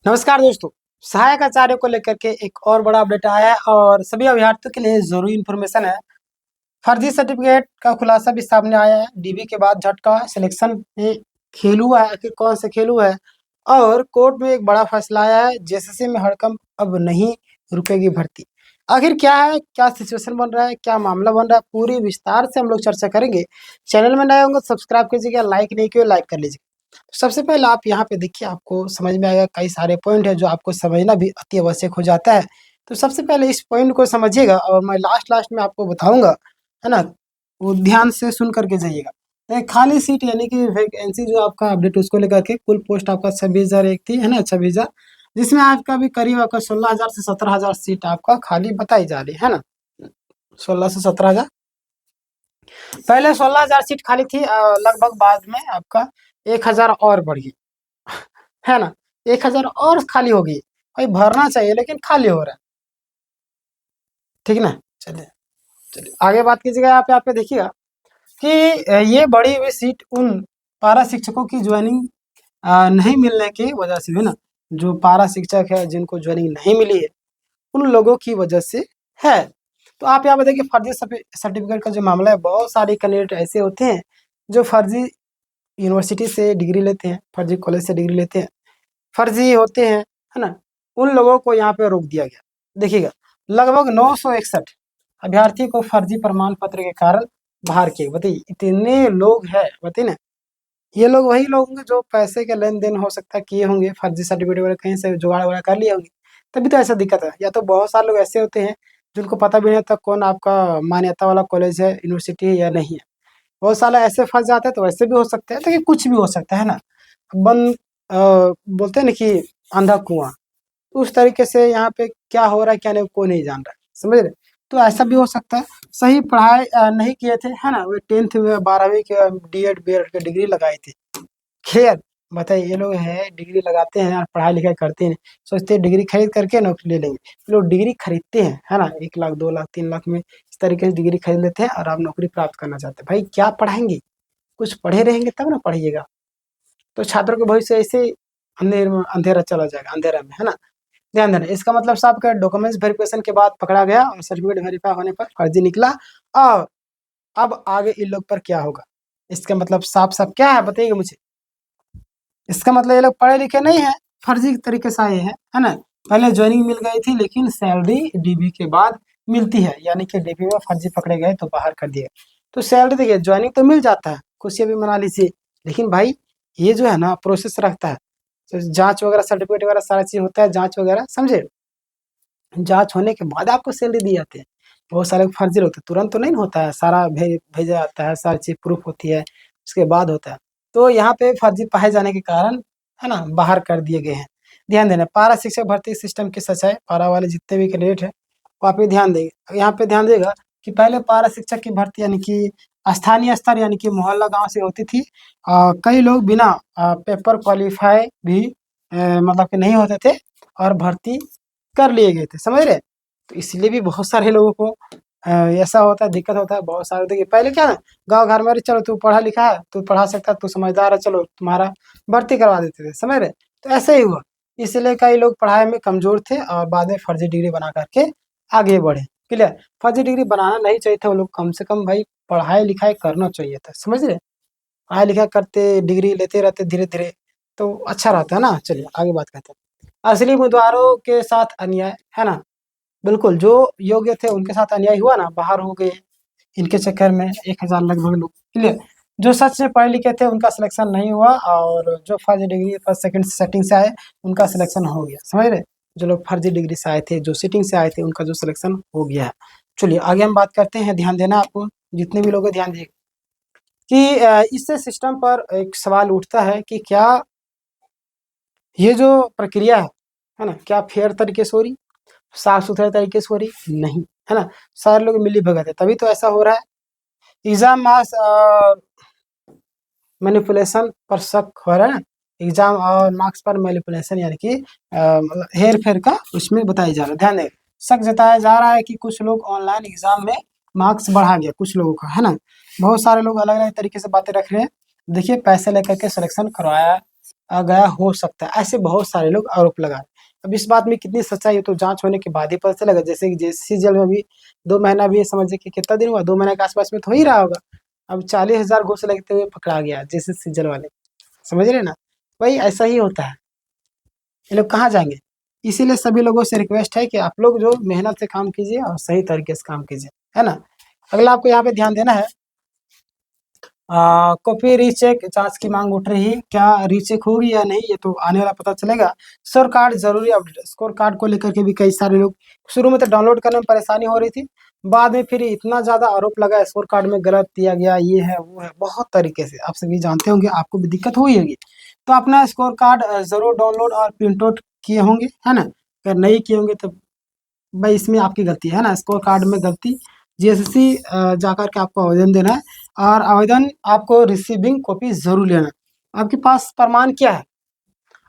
नमस्कार दोस्तों। सहायक आचार्य को लेकर के एक और बड़ा अपडेट आया है और सभी अभ्यर्थियों के लिए जरूरी इन्फॉर्मेशन है। फर्जी सर्टिफिकेट का खुलासा भी सामने आया है। डीबी के बाद झटका, सिलेक्शन में खेल हुआ है, आखिर कौन से खेल हुआ है। और कोर्ट में एक बड़ा फैसला आया है, जेएसएससी में हड़कंप अब नहीं रुकेगी भर्ती। आखिर क्या है, क्या सिचुएशन बन रहा है, क्या मामला बन रहा है, पूरी विस्तार से हम लोग चर्चा करेंगे। चैनल में नए होंगे सब्सक्राइब कीजिएगा, लाइक नहीं किया लाइक कर लीजिए। सबसे पहले आप यहाँ पे देखिए, आपको समझ में आएगा कई सारे पॉइंट है जो आपको समझना भी अति आवश्यक हो जाता है। तो सबसे पहले इस पॉइंट को समझिएगा और मैं लास्ट लास्ट में आपको बताऊंगा, है ना। वो ध्यान से सुन करके जाइएगा। तो खाली सीट यानी कि वैकेंसी जो आपका अपडेट उसको लेकर के कुल पोस्ट आपका 26,001 थी, है ना, 26,000, जिसमें आपका भी करीब आपका 16,000 से 17,000 सीट आपका खाली बताई जा रही है ना। 16 से 17,000, पहले 16,000 सीट खाली थी लगभग, बाद में आपका 1,000 और बढ़ गई, है ना। 1,000 और खाली हो गई। भाई भरना चाहिए लेकिन खाली हो रहा है, ठीक ना। चलिए चलिए आगे बात कीजिएगा। यहाँ पे देखिएगा कि ये बढ़ी हुई सीट उन पारा शिक्षकों की ज्वाइनिंग नहीं मिलने की वजह से, है ना। जो पारा शिक्षक है जिनको ज्वाइनिंग नहीं मिली है, उन लोगों की वजह से है। तो आप यहाँ पे देखिए, फर्जी सर्टिफिकेट का जो मामला है, बहुत सारे कैंडिडेट ऐसे होते हैं जो फर्जी यूनिवर्सिटी से डिग्री लेते हैं, फर्जी कॉलेज से डिग्री लेते हैं, फर्जी होते हैं, है ना। उन लोगों को यहाँ पे रोक दिया गया। देखिएगा, लगभग 961 अभ्यर्थी को फर्जी प्रमाण पत्र के कारण बाहर किए। बताइए इतने लोग हैं, बताइए ना। ये लोग वही लोग होंगे जो पैसे के लेन देन हो सकता है किए होंगे, फर्जी सर्टिफिकेट वगैरह कहीं से जुगाड़ वगैरह कर लिए होंगे, तभी तो ऐसा दिक्कत है। या तो बहुत सारे लोग ऐसे होते हैं जिनको पता भी नहीं होता कौन आपका मान्यता वाला कॉलेज है, यूनिवर्सिटी है या नहीं है। बहुत सारे ऐसे फंस जाते हैं, तो वैसे भी हो सकते हैं, तो ये कुछ भी हो सकता है ना। बन बोलते हैं ना कि अंधा कुआं, उस तरीके से यहाँ पे क्या हो रहा है क्या नहीं कोई नहीं जान रहा है, समझ रहे। तो ऐसा भी हो सकता है, सही पढ़ाई नहीं किए थे, है ना। वे 10th में 12वीं के डीएड बीएड के डिग्री लगाई थी। खैर बताइए, ये लोग है डिग्री लगाते हैं और पढ़ाई लिखाई करते हैं, सोचते हैं डिग्री खरीद करके नौकरी ले लेंगे। ये लोग डिग्री खरीदते हैं, है ना, 1 लाख 2 लाख 3 लाख में इस तरीके से डिग्री खरीद लेते हैं और आप नौकरी प्राप्त करना चाहते हैं। भाई क्या पढ़ाएंगे, कुछ पढ़े रहेंगे तब ना पढ़िएगा। तो छात्रों के भविष्य ऐसे अंधेरा चला जाएगा, अंधेरा में, है ना। ध्यान देना, इसका मतलब साहब का डॉक्यूमेंट्स वेरिफिकेशन के बाद पकड़ा गया और सर्टिफिकेट वेरीफाई होने पर फर्जी निकला। और अब आगे इन लोग पर क्या होगा, इसका मतलब साफ साफ क्या है बताइएगा मुझे। इसका मतलब ये लोग पढ़े लिखे नहीं है, फर्जी तरीके से आए हैं, है ना। पहले ज्वाइनिंग मिल गई थी लेकिन सैलरी डीबी के बाद मिलती है, यानी कि डीबी में फर्जी पकड़े गए तो बाहर कर दिए। तो सैलरी देखिए, ज्वाइनिंग तो मिल जाता है, खुशियाँ भी मना लीजिए, लेकिन भाई ये जो है ना प्रोसेस रखता है। तो जांच वगैरह सर्टिफिकेट वगैरह सारा चीज होता है, जांच वगैरह समझे। जांच होने के बाद आपको सैलरी दी जाती है। बहुत सारे फर्जी होते हैं, तुरंत तो नहीं होता है, सारा भेजा जाता है, सारी चीज प्रूफ होती है, उसके बाद होता है। तो यहाँ पे फर्जी पाए जाने के कारण, है ना, बाहर कर दिए गए हैं। ध्यान देना, पारा शिक्षक भर्ती सिस्टम की सच्चाई, पारा वाले जितने भी कैंडिडेट है वो आप भी ध्यान देंगे। यहाँ पे ध्यान देगा कि पहले पारा शिक्षक की भर्ती यानी कि स्थानीय स्तर यानी कि मोहल्ला गांव से होती थी। कई लोग बिना पेपर क्वालिफाई भी मतलब कि नहीं होते थे और भर्ती कर लिए गए थे, समझ रहे। तो इसलिए भी बहुत सारे लोगों को ऐसा होता है, दिक्कत होता है। बहुत सारे देखिए, पहले क्या ना, गांव घर में, अरे चलो तू पढ़ा लिखा है, तू पढ़ा सकता है, तू समझदार है, चलो तुम्हारा भर्ती करवा देते थे, समझ रहे। तो ऐसे ही हुआ, इसलिए कई लोग पढ़ाई में कमजोर थे और बाद में फर्जी डिग्री बना करके आगे बढ़े। क्लियर, फर्जी डिग्री बनाना नहीं चाहिए था वो लोग, कम से कम भाई पढ़ाई लिखाई करना चाहिए था, समझ रहे। पढ़ाई लिखाई करते, डिग्री लेते रहते धीरे धीरे, तो अच्छा रहता है ना। चलिए आगे बात करते हैं। असली उम्मीदवारों के साथ अन्याय, है ना। बिल्कुल, जो योग्य थे उनके साथ अन्याय हुआ ना, बाहर हो गए इनके चक्कर में 1,000 लगभग लोग। क्लियर, जो सच में पढ़े लिखे थे उनका सिलेक्शन नहीं हुआ और जो फर्जी डिग्री फर्स्ट सेकंड सेटिंग से आए उनका सिलेक्शन हो गया, समझ रहे। जो लोग फर्जी डिग्री से आए थे, जो सिटिंग से आए थे, उनका जो सिलेक्शन हो गया है। चलिए आगे हम बात करते हैं। ध्यान देना, आपको जितने भी लोग हैं ध्यान दीजिए कि इससे सिस्टम पर एक सवाल उठता है कि क्या ये जो प्रक्रिया है ना, क्या फेयर तरीके से हो रही, साफ सुथरे तरीके से हो रही, नहीं, है ना। सारे लोग मिली भगत है, तभी तो ऐसा हो रहा है। एग्जाम मार्क्स मैनिपुलेशन पर शक हो रहा है ना। एग्जाम और मार्क्स पर मैनिपुलेशन यानी कि मतलब हेर फेर का उसमें बताया जा रहा है। ध्यान दें, शक जताया जा रहा है कि कुछ लोग ऑनलाइन एग्जाम में मार्क्स बढ़ा गया कुछ लोगों का, है ना। बहुत सारे लोग अलग अलग तरीके से बातें रख रहे हैं। देखिए पैसे लेकर के सिलेक्शन करवाया गया हो सकता है। ऐसे बहुत सारे लोग आरोप लगा रहे हैं। अब इस बात में कितनी सच्चाई है तो जांच होने के बाद ही पता चलेगा। जैसे कि जेसी जेल में भी 2 महीना भी समझिए कि कितना दिन हुआ, 2 महीने के आसपास में तो हो ही रहा होगा। अब 40,000 घूस लगते हुए पकड़ा गया जेसी जेल वाले, समझ रहे ना। भाई ऐसा ही होता है, ये लोग कहाँ जाएंगे। इसीलिए सभी लोगों से रिक्वेस्ट है कि आप लोग जो मेहनत से काम कीजिए और सही तरीके से काम कीजिए, है ना। अगला आपको यहाँ पे ध्यान देना है, कॉपी रीचेक जांच की मांग उठ रही है। क्या रीचेक होगी या नहीं ये तो आने वाला पता चलेगा। स्कोर कार्ड जरूरी अपडेट, स्कोर कार्ड को लेकर के भी कई सारे लोग शुरू में तो डाउनलोड करने में परेशानी हो रही थी, बाद में फिर इतना ज्यादा आरोप लगा स्कोर कार्ड में गलत दिया गया, ये है वो है, बहुत तरीके से आप सभी जानते होंगे, आपको भी दिक्कत हुई होगी। तो अपना स्कोर कार्ड जरूर डाउनलोड और प्रिंट आउट किए होंगे, है ना। अगर नहीं किए होंगे तो भाई इसमें आपकी गलती है ना, स्कोर कार्ड में गलती। जीएसएससी जाकर के आपको आवेदन देना है और आवेदन आपको रिसीविंग कॉपी जरूर लेना है। आपके पास प्रमाण क्या है,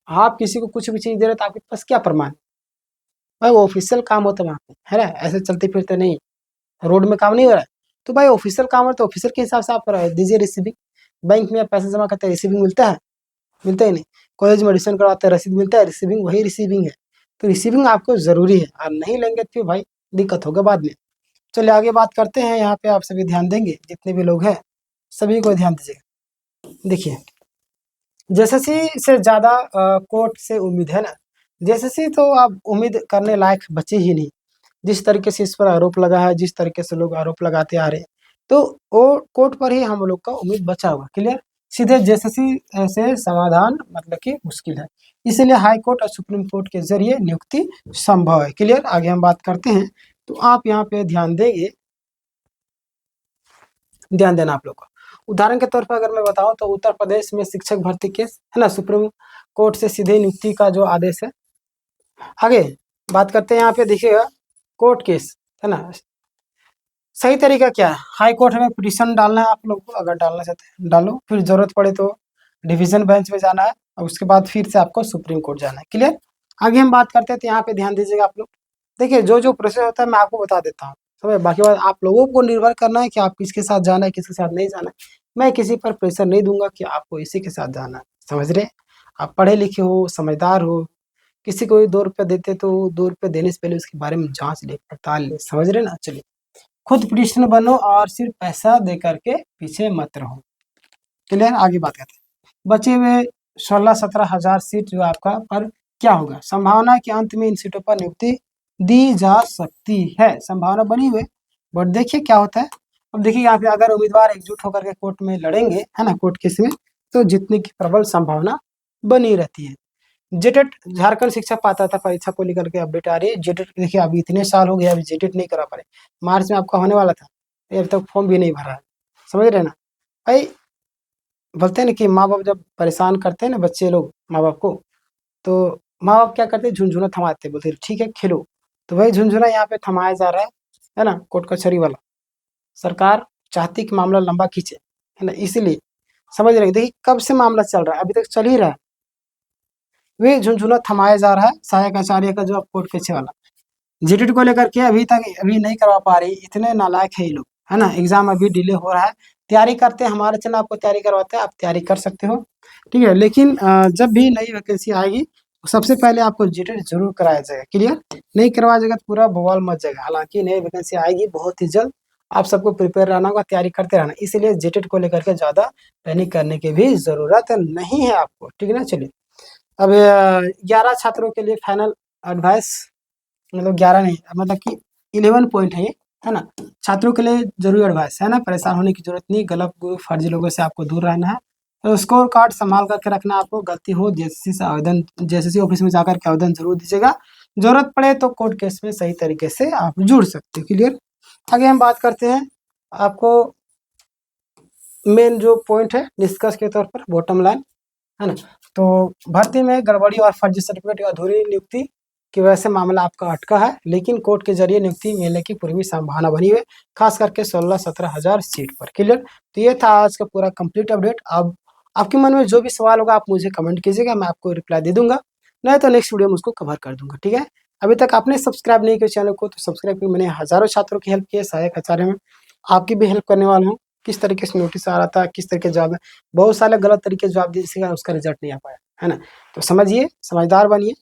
आप किसी को कुछ भी चीज दे रहे तो आपके पास क्या प्रमाण है। भाई वो ऑफिशियल काम होता है वहाँ पे, है ना, ऐसे चलते फिरते नहीं, रोड में काम नहीं हो रहा है। तो भाई ऑफिशियल काम हो तो ऑफिशियल के हिसाब से आप दीजिए रिसीविंग। बैंक में आप पैसे जमा करते हैं, रिसीविंग मिलता है, मिलता ही नहीं। कॉलेज में एडमिशन करवाते हैं, रसीद मिलता है, रिसीविंग वही रिसीविंग है। तो रिसीविंग आपको जरूरी है, और नहीं लेंगे तो फिर भाई दिक्कत होगा बाद में। चलिए आगे बात करते हैं। यहाँ पे आप सभी ध्यान देंगे, जितने भी लोग हैं सभी को ध्यान दीजिएगा। देखिए जेएसएससी से ज्यादा कोर्ट से उम्मीद है ना। जेएसएससी तो आप उम्मीद करने लायक बचे ही नहीं, जिस तरीके से इस पर आरोप लगा है, जिस तरीके से लोग आरोप लगाते आ रहे हैं, तो वो कोर्ट पर ही हम लोग का उम्मीद बचा हुआ। क्लियर, सीधे जेएसएससी से समाधान मतलब कि मुश्किल है, इसीलिए हाई कोर्ट और सुप्रीम कोर्ट के जरिए नियुक्ति संभव है। क्लियर, आगे हम बात करते हैं। तो आप यहाँ पे ध्यान देंगे, ध्यान देना आप लोग को। उदाहरण के तौर पर अगर मैं बताऊं तो उत्तर प्रदेश में शिक्षक भर्ती केस है ना, सुप्रीम कोर्ट से सीधे नियुक्ति का जो आदेश है। आगे बात करते हैं, यहाँ पे देखिएगा कोर्ट केस है ना। सही तरीका क्या है, हाई कोर्ट में पिटीशन डालना है आप लोग को, अगर डालना चाहते हैं डालो, फिर जरूरत पड़े तो डिवीजन बेंच में जाना है, और उसके बाद फिर से आपको सुप्रीम कोर्ट जाना है। क्लियर, आगे हम बात करते हैं तो यहाँ पे ध्यान दीजिएगा आप लोग। देखिए जो जो प्रोसेस होता है मैं आपको बता देता हूँ, समझ, बाकी बात आप लोगों को निर्भर करना है कि आप किसके साथ जाना है, किसके साथ नहीं जाना है। मैं किसी पर प्रेशर नहीं दूंगा कि आपको इसी के साथ जाना है, समझ रहे। आप पढ़े लिखे हो, समझदार हो, किसी को भी 2 रुपये देते तो 2 रुपये देने से पहले उसके बारे में जांच ले, पड़ताल ले, समझ रहे ना। चलिए खुद पिटिशनर बनो और सिर्फ पैसा दे करके पीछे मत रहो। क्लियर, आगे बात करते हैं। बचे हुए 16-17 हजार सीट जो आपका पर क्या होगा, संभावना के अंत में इन सीटों पर नियुक्ति दी जा सकती है, संभावना बनी हुई, बट देखिए क्या होता है। अब देखिए यहाँ पे अगर उम्मीदवार एकजुट होकर के कोर्ट में लड़ेंगे, है ना, कोर्ट केस में, तो जीतने की प्रबल संभावना बनी रहती है। जेटेट झारखंड शिक्षक पात्रता परीक्षा को लेकर के अपडेट आ रही है। जेटेट देखिए अभी इतने साल हो गए, अभी जेटेट नहीं करा पा रहे। मार्च में आपका होने वाला था, अभी तक फॉर्म भी नहीं भरा है, समझ रहे ना भाई। बोलते हैं ना कि माँ बाप जब परेशान करते हैं ना बच्चे लोग माँ बाप को, तो माँ बाप क्या करते हैं, झुनझुना थमाते हैं, बोलते हैं ठीक है खेलो। तो वही झुनझुना यहाँ पे थमाया जा रहा है ना, कोर्ट कचहरी वाला। सरकार चाहती कि मामला लंबा खींचे, है ना, इसीलिए समझ रहे। देखिए कब से मामला चल रहा है, अभी तक चल ही रहा है, वे झुनझुना थमाया जा रहा है सहायक आचार्य का जो अब कोर्ट केस वाला। जेटेट को लेकर के अभी नहीं करवा पा रही, इतने नालायक है ये लोग, है ना। एग्जाम अभी डिले हो रहा है, तैयारी करते हैं, हमारे चैनल आपको तैयारी करवाते हैं, आप तैयारी कर सकते हो, ठीक है। लेकिन जब भी नई वैकेंसी आएगी सबसे पहले आपको जेटेट जरूर कराया जाएगा। क्लियर, नहीं करवाया जाएगा तो पूरा बवाल मच जाएगा। हालांकि नई वैकेंसी आएगी बहुत ही जल्द, आप सबको प्रिपेयर रहना होगा, तैयारी करते रहना, इसलिए जेटेट को लेकर के ज्यादा पैनिक करने की भी जरूरत नहीं है आपको, ठीक है ना। चलिए अब 11 छात्रों के लिए फाइनल एडवाइस, मतलब 11 नहीं, मतलब कि 11 पॉइंट है ये, है ना। छात्रों के लिए जरूरी एडवाइस है ना, परेशान होने की जरूरत नहीं, गलत फर्जी लोगों से आपको दूर रहना है। तो स्कोर कार्ड संभाल करके रखना, आपको गलती हो जेएसएससी से आवेदन, जेएसएससी ऑफिस में जाकर के आवेदन जरूर दीजिएगा। जरूरत पड़े तो कोर्ट केस में सही तरीके से आप जुड़ सकते हैं। क्लियर, आगे हम बात करते हैं। आपको मेन जो पॉइंट है निष्कर्ष के तौर पर, बॉटम लाइन, है ना। तो भर्ती में गड़बड़ी और फर्जी सर्टिफिकेट या अधूरी नियुक्ति की वजह से मामला आपका अटका है, लेकिन कोर्ट के जरिए नियुक्ति मिलने की पूरी संभावना बनी हुई है, खास करके 16-17 हजार सीट पर। क्लियर, तो ये था आज का पूरा कंप्लीट अपडेट। अब आपके मन में जो भी सवाल होगा आप मुझे कमेंट कीजिएगा, मैं आपको रिप्लाई दे दूंगा, नहीं तो नेक्स्ट वीडियो में उसको कवर कर दूंगा, ठीक है। अभी तक आपने सब्सक्राइब नहीं किया चैनल को तो सब्सक्राइब किया। मैंने हजारों छात्रों की हेल्प की है, सहायक आचार्य में आपकी भी हेल्प करने वाला हूँ। किस तरीके से नोटिस आ रहा था, किस तरीके जवाब में बहुत सारे गलत तरीके से जवाब दिए, उसका रिजल्ट नहीं आ पाया, है ना। तो समझिए, समझदार बनिए,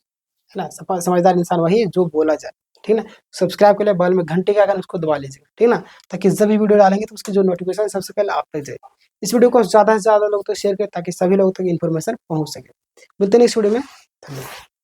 है ना। समझदार इंसान वही है जो बोला जाए, ठीक ना। सब्सक्राइब के लिए बगल में घंटे के आइकन उसको दबा लीजिएगा, ठीक ना, ताकि जब भी वीडियो डालेंगे तो उसकी जो नोटिफिकेशन सबसे पहले आप तक जाए। इस वीडियो को ज़्यादा से ज़्यादा लोग तक शेयर करें ताकि सभी लोगों तक इन्फॉर्मेशन पहुंच सके। मिलते हैं नेक्स्ट वीडियो में, धन्यवाद।